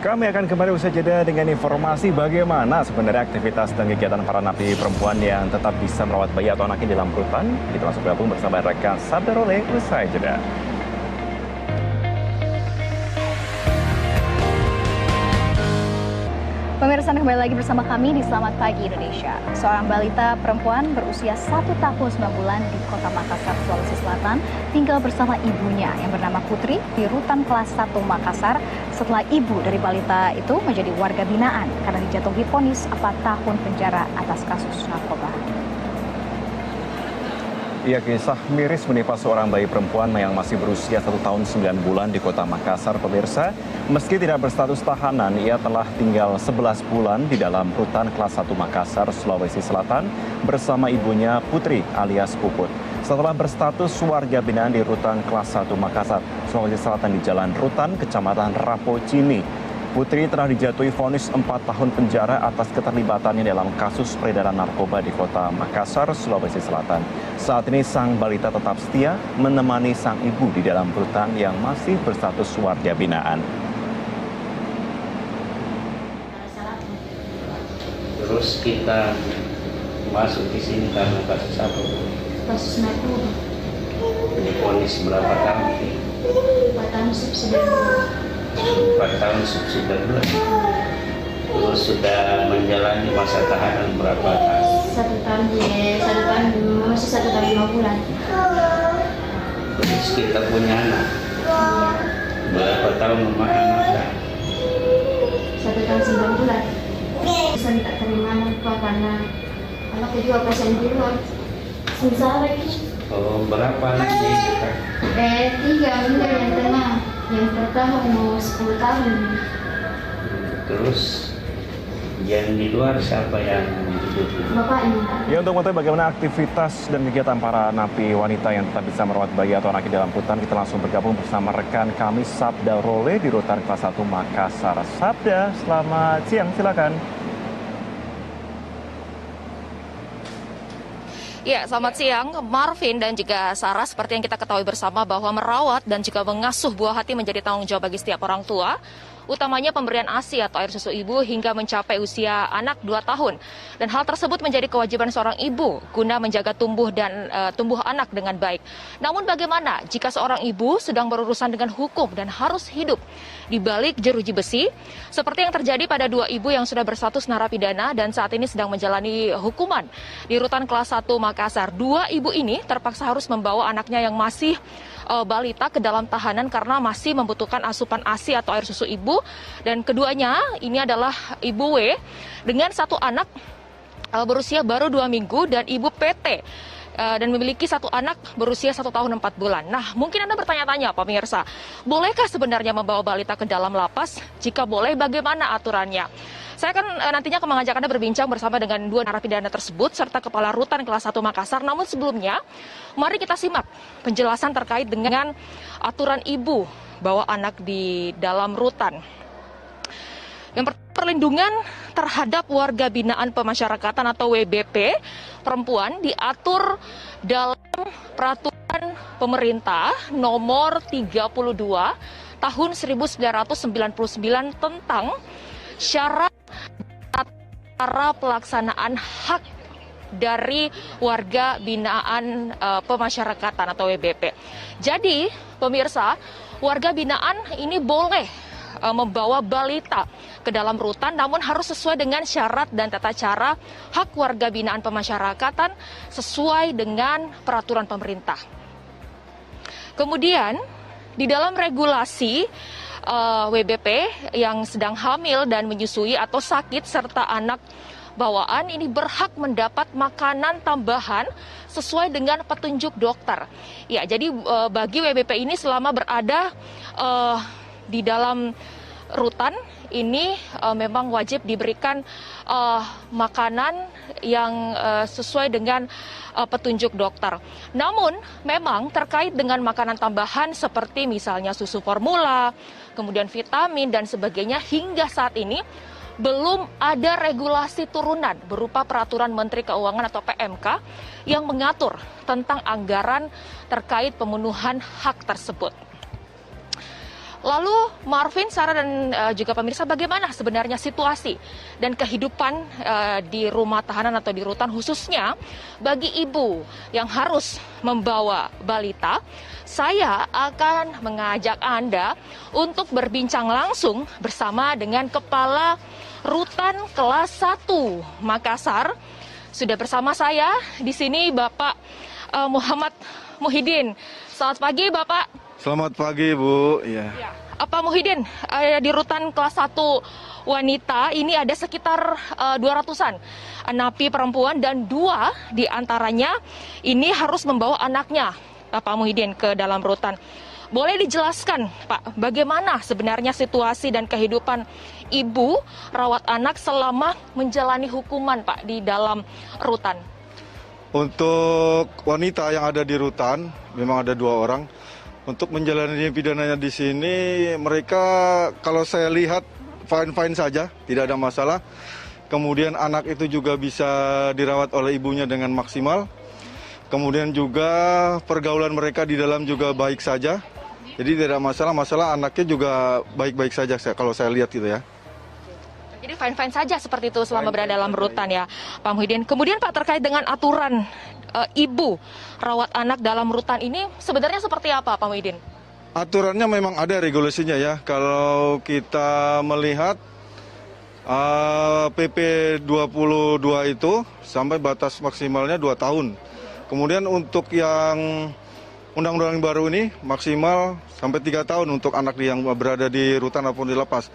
Kami akan kembali usai jeda dengan informasi bagaimana sebenarnya aktivitas dan kegiatan para napi perempuan yang tetap bisa merawat bayi atau anaknya dalam rutan. Kita langsung bergabung bersama rekan Sabda Role usai jeda. Pemirsa, kembali lagi bersama kami di Selamat Pagi Indonesia. Seorang balita perempuan berusia 1 tahun 9 bulan di Kota Makassar, Sulawesi Selatan tinggal bersama ibunya yang bernama Putri di Rutan Kelas 1 Makassar setelah ibu dari balita itu menjadi warga binaan karena dijatuhi vonis 4 tahun penjara atas kasus narkoba. Ya, kisah miris menimpa seorang bayi perempuan yang masih berusia 1 tahun 9 bulan di Kota Makassar, pemirsa. Meski tidak berstatus tahanan, ia telah tinggal 11 bulan di dalam Rutan Kelas 1 Makassar, Sulawesi Selatan bersama ibunya Putri alias Puput. Setelah berstatus warga binaan di Rutan Kelas 1 Makassar, Sulawesi Selatan di Jalan Rutan, Kecamatan Rapocini, Putri telah dijatuhi vonis 4 tahun penjara atas keterlibatannya dalam kasus peredaran narkoba di Kota Makassar, Sulawesi Selatan. Saat ini sang balita tetap setia menemani sang ibu di dalam rutan yang masih berstatus warga binaan. Terus kita masuk di sini karena kasus apa? Kasus narkoba. Divonis berapa tahun? 4 tahun subsidi. 4 tahun subsidi bulan. Terus sudah menjalani masa tahanan berapa tahun? 1 tahun masih 1 tahun 5 bulan. Terus kita punya anak. Berapa tahun rumah anak? 1 tahun 9 bulan. Bisa minta terima apa karena anaknya juga pasien di luar. Semisal lagi. Oh, berapa anaknya kita? 3 meninggal yang tengah. Yang pertama umur 10 tahun. Terus yang di luar siapa yang hidup? Bapaknya. Ya, untuk mengetahui bagaimana aktivitas dan kegiatan para napi wanita yang tetap bisa merawat bayi atau anaknya dalam rutan, kita langsung bergabung bersama rekan kami Sabda Role di Rutan Kelas 1 Makassar. Sabda, selamat siang, silakan. Ya, selamat siang Marvin dan juga Sarah. Seperti yang kita ketahui bersama bahwa merawat dan juga mengasuh buah hati menjadi tanggung jawab bagi setiap orang tua, utamanya pemberian ASI atau air susu ibu hingga mencapai usia anak 2 tahun. Dan hal tersebut menjadi kewajiban seorang ibu guna menjaga tumbuh anak dengan baik. Namun bagaimana jika seorang ibu sedang berurusan dengan hukum dan harus hidup di balik jeruji besi, seperti yang terjadi pada 2 ibu yang sudah berstatus narapidana dan saat ini sedang menjalani hukuman di Rutan Kelas 1 Makassar. 2 ibu ini terpaksa harus membawa anaknya yang masih balita ke dalam tahanan karena masih membutuhkan asupan ASI atau air susu ibu, dan keduanya ini adalah Ibu W dengan 1 anak berusia baru 2 minggu dan Ibu PT dan memiliki 1 anak berusia 1 tahun 4 bulan. Nah, mungkin Anda bertanya-tanya pemirsa, bolehkah sebenarnya membawa balita ke dalam lapas? Jika boleh, bagaimana aturannya? Saya akan nantinya mengajak Anda berbincang bersama dengan 2 narapidana tersebut serta Kepala Rutan Kelas 1 Makassar. Namun sebelumnya, mari kita simak penjelasan terkait dengan aturan ibu bawa anak di dalam rutan. Yang perlindungan terhadap warga binaan pemasyarakatan atau WBP perempuan diatur dalam peraturan pemerintah nomor 32 tahun 1999 tentang syarat cara pelaksanaan hak dari warga binaan pemasyarakatan atau WBP. Jadi, pemirsa, warga binaan ini boleh membawa balita ke dalam rutan, namun harus sesuai dengan syarat dan tata cara hak warga binaan pemasyarakatan sesuai dengan peraturan pemerintah. Kemudian, di dalam regulasi WBP yang sedang hamil dan menyusui atau sakit serta anak bawaan ini berhak mendapat makanan tambahan sesuai dengan petunjuk dokter. Ya, jadi bagi WBP ini selama berada di dalam rutan ini memang wajib diberikan makanan yang sesuai dengan petunjuk dokter. Namun memang terkait dengan makanan tambahan seperti misalnya susu formula, kemudian vitamin dan sebagainya, hingga saat ini belum ada regulasi turunan berupa peraturan Menteri Keuangan atau PMK yang mengatur tentang anggaran terkait pemenuhan hak tersebut. Lalu Marvin, Sarah, dan juga pemirsa, bagaimana sebenarnya situasi dan kehidupan di rumah tahanan atau di rutan, khususnya bagi ibu yang harus membawa balita? Saya akan mengajak Anda untuk berbincang langsung bersama dengan Kepala Rutan Kelas 1 Makassar. Sudah bersama saya di sini Bapak Muhammad Muhyiddin. Selamat pagi, Bapak. Selamat pagi, Bu. Ya. Pak Muhyiddin, di rutan kelas 1 wanita ini ada sekitar 200-an napi perempuan, dan 2 diantaranya ini harus membawa anaknya, Pak Muhyiddin, ke dalam rutan. Boleh dijelaskan, Pak, bagaimana sebenarnya situasi dan kehidupan ibu rawat anak selama menjalani hukuman, Pak, di dalam rutan? Untuk wanita yang ada di rutan, memang ada 2 orang. Untuk menjalani pidananya di sini, mereka kalau saya lihat fine-fine saja, tidak ada masalah. Kemudian anak itu juga bisa dirawat oleh ibunya dengan maksimal. Kemudian juga pergaulan mereka di dalam juga baik saja. Jadi tidak ada masalah anaknya juga baik-baik saja kalau saya lihat gitu ya. Jadi fine-fine saja seperti itu selama berada dalam rutan ya, Pak Muhyiddin. Kemudian Pak, terkait dengan aturan ibu rawat anak dalam rutan ini sebenarnya seperti apa, Pak Muhyiddin? Aturannya memang ada regulasinya ya. Kalau kita melihat PP 22 itu sampai batas maksimalnya 2 tahun. Kemudian untuk yang undang-undang baru ini maksimal sampai 3 tahun untuk anak yang berada di rutan maupun di lapas.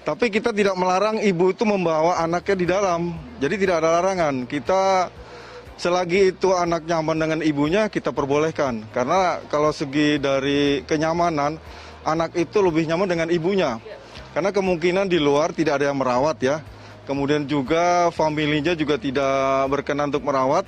Tapi kita tidak melarang ibu itu membawa anaknya di dalam. Jadi tidak ada larangan. Kita selagi itu anak nyaman dengan ibunya, kita perbolehkan. Karena kalau segi dari kenyamanan, anak itu lebih nyaman dengan ibunya. Karena kemungkinan di luar tidak ada yang merawat ya. Kemudian juga familinya juga tidak berkenan untuk merawat.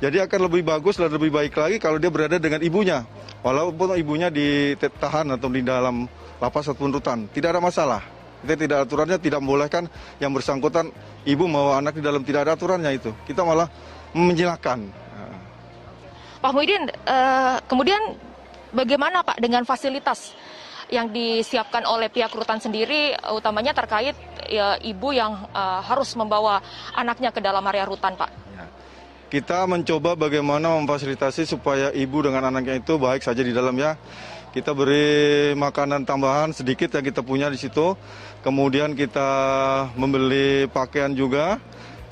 Jadi akan lebih bagus dan lebih baik lagi kalau dia berada dengan ibunya. Walaupun ibunya ditahan atau di dalam lapas ataupun rutan. Tidak ada masalah. Kita tidak aturannya, tidak membolehkan yang bersangkutan ibu membawa anak di dalam, tidak ada aturannya itu. Kita malah menjinakkan. Pak Muhyiddin, kemudian bagaimana Pak dengan fasilitas yang disiapkan oleh pihak rutan sendiri, utamanya terkait ibu yang harus membawa anaknya ke dalam area rutan, Pak? Kita mencoba bagaimana memfasilitasi supaya ibu dengan anaknya itu baik saja di dalam ya. Kita beri makanan tambahan sedikit yang kita punya di situ. Kemudian kita membeli pakaian juga.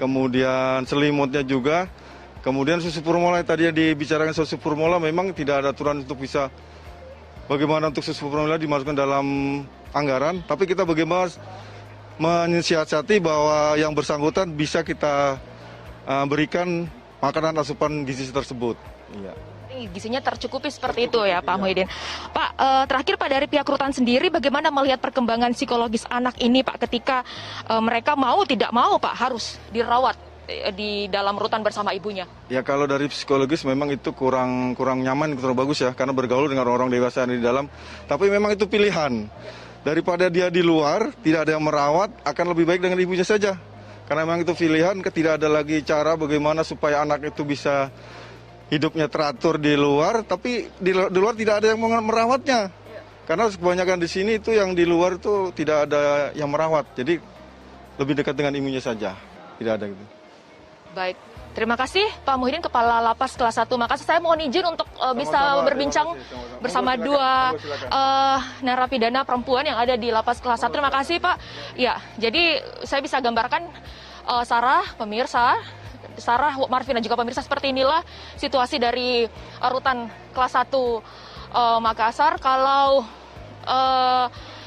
Kemudian selimutnya juga. Kemudian susu formula tadi yang dibicarakan susu formula, memang tidak ada aturan untuk bisa bagaimana untuk susu formula dimasukkan dalam anggaran. Tapi kita bagaimana mensiasati bahwa yang bersangkutan bisa kita berikan makanan asupan gizi tersebut. Iya. Gizinya tercukupi seperti itu ya, Pak Muhyiddin. Pak, terakhir Pak, dari pihak rutan sendiri bagaimana melihat perkembangan psikologis anak ini, Pak, ketika mereka mau tidak mau, Pak, harus dirawat di dalam rutan bersama ibunya? Ya, kalau dari psikologis memang itu kurang nyaman, kurang bagus ya, karena bergaul dengan orang dewasa yang di dalam. Tapi memang itu pilihan. Daripada dia di luar, tidak ada yang merawat, akan lebih baik dengan ibunya saja. Karena memang itu pilihan, tidak ada lagi cara bagaimana supaya anak itu bisa hidupnya teratur di luar, tapi di luar tidak ada yang merawatnya. Karena kebanyakan di sini itu yang di luar itu tidak ada yang merawat. Jadi lebih dekat dengan ibunya saja. Tidak ada gitu. Baik. Terima kasih Pak Muhyiddin, Kepala Lapas Kelas 1 Makassar. Saya mohon izin untuk bisa berbincang bersama 2 narapidana perempuan yang ada di Lapas Kelas 1. Terima kasih Pak. Ya, jadi saya bisa gambarkan Sarah, pemirsa, Sarah, Marvin, dan juga pemirsa, seperti inilah situasi dari rutan kelas 1 Makassar. Kalau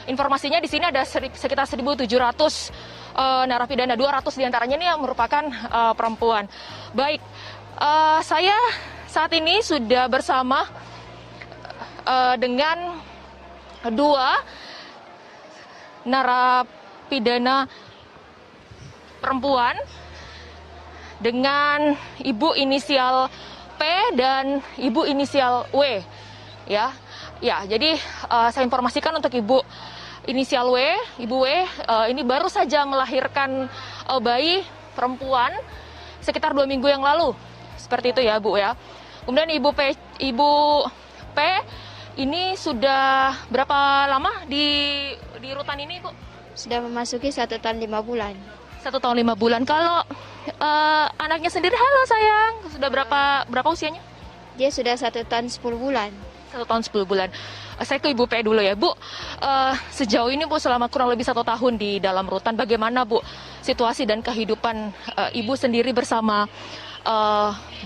informasinya di sini ada sekitar 1.700 narapidana, 200 diantaranya ini yang merupakan perempuan. Baik, saya saat ini sudah bersama dengan 2 narapidana perempuan dengan ibu inisial P dan ibu inisial W, ya. Ya, jadi saya informasikan untuk ibu inisial W, ibu W ini baru saja melahirkan bayi perempuan sekitar 2 minggu yang lalu, seperti itu ya Bu ya. Kemudian ibu P Ini sudah berapa lama di rutan ini, Bu? Sudah memasuki 1 tahun 5 bulan. 1 tahun 5 bulan. Kalau anaknya sendiri, halo sayang, sudah berapa usianya? Dia sudah 1 tahun 10 bulan. 1 tahun 10 bulan. Saya ke Ibu P dulu ya, Bu. Sejauh ini, Bu, selama kurang lebih 1 tahun di dalam rutan, bagaimana, Bu, situasi dan kehidupan Ibu sendiri bersama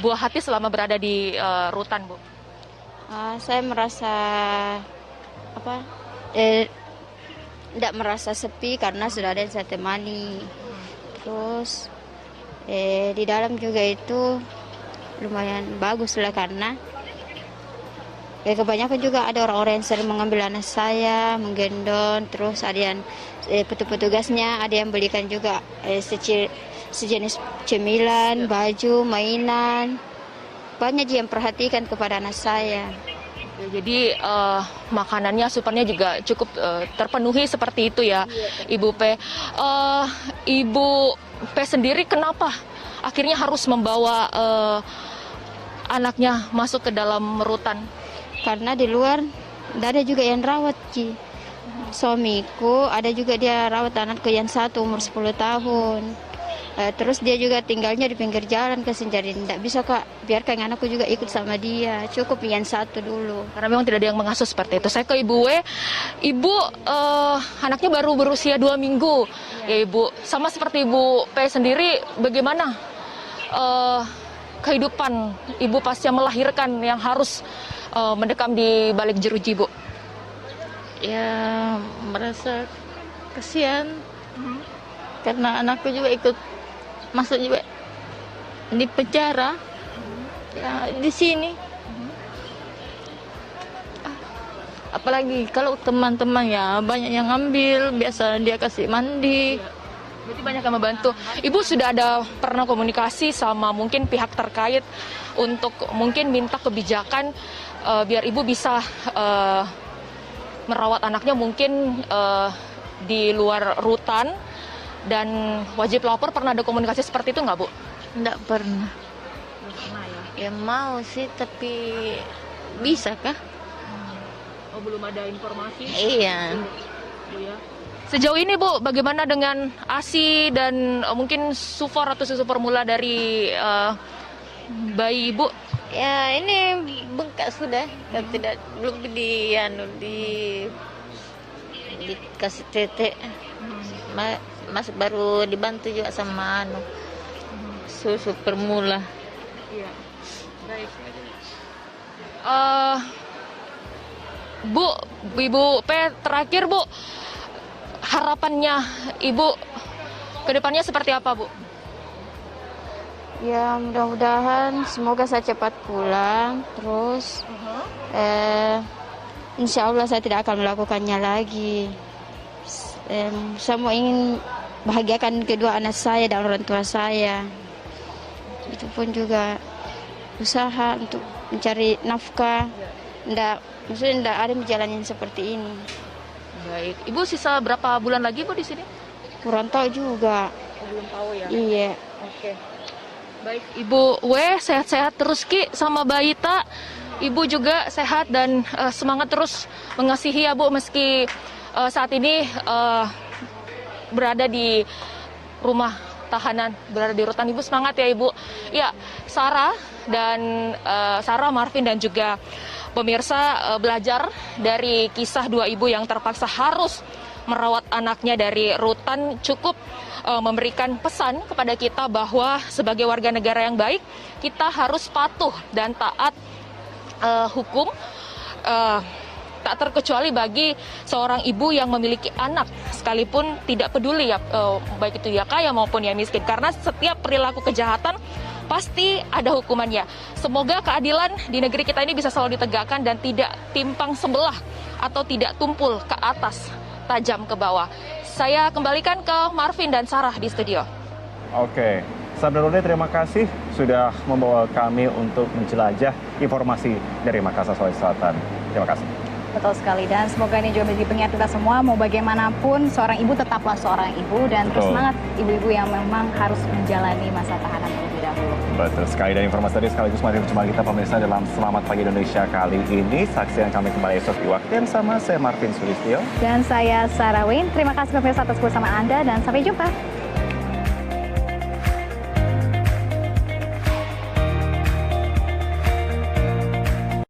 buah hati selama berada di rutan, Bu? Saya merasa tidak merasa sepi karena sudah ada yang saya temani. Terus di dalam juga itu lumayan bagus lah karena kebanyakan juga ada orang-orang yang sering mengambil anak saya, menggendong, terus ada yang petugasnya ada yang belikan juga sejenis cemilan, baju, mainan. Banyak yang perhatikan kepada anak saya. Jadi makanannya, asupannya juga cukup terpenuhi seperti itu ya, Ibu P. Ibu P sendiri kenapa akhirnya harus membawa anaknya masuk ke dalam rutan? Karena di luar ada juga yang rawat, Ci. Suamiku ada juga dia rawat anakku yang satu umur 10 tahun. Terus dia juga tinggalnya di pinggir jalan, jadi tidak bisa Kak, biarkan anakku juga ikut sama dia, cukup yang satu dulu. Karena memang tidak ada yang mengasuh seperti itu. Saya ke Ibu W, Ibu anaknya baru berusia 2 minggu, ya Ibu. Sama seperti Ibu P sendiri, bagaimana kehidupan Ibu pasca melahirkan yang harus mendekam di balik jeruji, Bu? Ya merasa kasihan, karena anakku juga ikut masuk juga di penjara ya, di sini. Apalagi kalau teman-teman ya banyak yang ngambil, biasa dia kasih mandi. Berarti banyak yang membantu. Ibu sudah ada pernah komunikasi sama mungkin pihak terkait untuk mungkin minta kebijakan biar ibu bisa merawat anaknya mungkin di luar rutan dan wajib lapor. Pernah ada komunikasi seperti itu nggak, Bu? Nggak pernah. Ya mau sih, tapi bisa kah? Oh, belum ada informasi? Iya. Bu, ya. Sejauh ini, Bu, bagaimana dengan ASI dan mungkin sufor atau susu formula dari bayi Ibu? Ya ini bengkak sudah, belum dikasih tetek. Mas baru dibantu juga sama susu formula. Iya. Baik. Bu, Ibu P, terakhir Bu, harapannya Ibu ke depannya seperti apa, Bu? Ya mudah-mudahan semoga saya cepat pulang, terus insya Allah saya tidak akan melakukannya lagi. Saya mau ingin bahagiakan kedua anak saya dan orang tua saya. Itu pun juga usaha untuk mencari nafkah. Maksudnya tidak ada jalan yang seperti ini. Baik, Ibu sisa berapa bulan lagi, Bu, di sini? Kurang tahu juga. Belum tahu ya. Iya. Oke. Baik, Ibu W, sehat-sehat terus Ki sama Baita. Ibu juga sehat dan semangat terus mengasihi ya, Bu, meski saat ini berada di rumah tahanan, berada di rutan. Ibu semangat ya, Ibu. Ya, Sarah dan Sarah, Marvin dan juga pemirsa belajar dari kisah dua ibu yang terpaksa harus merawat anaknya dari rutan cukup memberikan pesan kepada kita bahwa sebagai warga negara yang baik, kita harus patuh dan taat hukum, tak terkecuali bagi seorang ibu yang memiliki anak, sekalipun tidak peduli ya, baik itu ya kaya maupun ya miskin, karena setiap perilaku kejahatan pasti ada hukumannya. Semoga keadilan di negeri kita ini bisa selalu ditegakkan dan tidak timpang sebelah atau tidak tumpul ke atas, tajam ke bawah. Saya kembalikan ke Marvin dan Sarah di studio. Oke, Sabda terima kasih sudah membawa kami untuk menjelajah informasi dari Makassar, Sulawesi Selatan. Terima kasih. Betul sekali, dan semoga ini juga menjadi pengingat kita semua, mau bagaimanapun seorang ibu tetaplah seorang ibu, dan terus semangat ibu-ibu yang memang harus menjalani masa tahanan terlebih dahulu. dahulu. Betul sekali, dan informasi tadi sekaligus mari berjumpa kita pemirsa dalam Selamat Pagi Indonesia kali ini. Saksikan kami kembali esok di waktu yang sama. Saya Marvin Sulistyo. Dan saya Sarah Win. Terima kasih pemirsa atas kebersamaan Anda dan sampai jumpa.